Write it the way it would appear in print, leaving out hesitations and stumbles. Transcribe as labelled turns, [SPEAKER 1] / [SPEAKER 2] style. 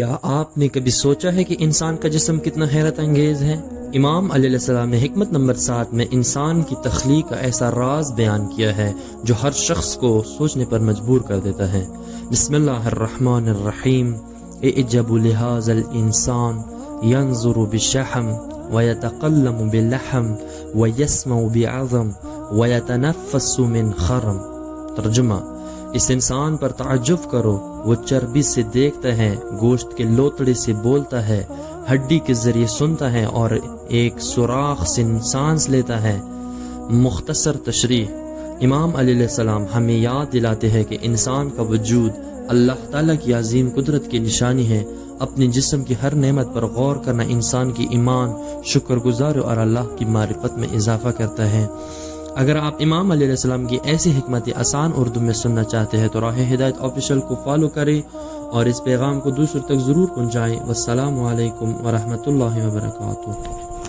[SPEAKER 1] کیا آپ نے کبھی سوچا ہے کہ انسان کا جسم کتنا حیرت انگیز ہے؟ امام علیہ السلام نے حکمت نمبر 7 میں انسان کی تخلیق کا ایسا راز بیان کیا ہے جو ہر شخص کو سوچنے پر مجبور کر دیتا ہے۔ بسم اللہ الرحمن الرحیم۔ اعجب لهذا الانسان ينظر بالشحم ويتقلم باللحم ويسمع بعظم ويتنفس من خرم۔ ترجمہ: اس انسان پر تعجب کرو، وہ چربی سے دیکھتا ہے، گوشت کے لوتڑے سے بولتا ہے، ہڈی کے ذریعے سنتا ہے اور ایک سوراخ سے سانس لیتا ہے۔ مختصر تشریح: امام علیہ السلام ہمیں یاد دلاتے ہیں کہ انسان کا وجود اللہ تعالیٰ کی عظیم قدرت کی نشانی ہے۔ اپنے جسم کی ہر نعمت پر غور کرنا انسان کی ایمان، شکر گزار اور اللہ کی معرفت میں اضافہ کرتا ہے۔ اگر آپ امام علیہ السلام کی ایسی حکمت آسان اردو میں سننا چاہتے ہیں تو راہ ہدایت آفیشیل کو فالو کریں اور اس پیغام کو دوسروں تک ضرور پہنچائیں۔ والسلام علیکم ورحمۃ اللہ وبرکاتہ۔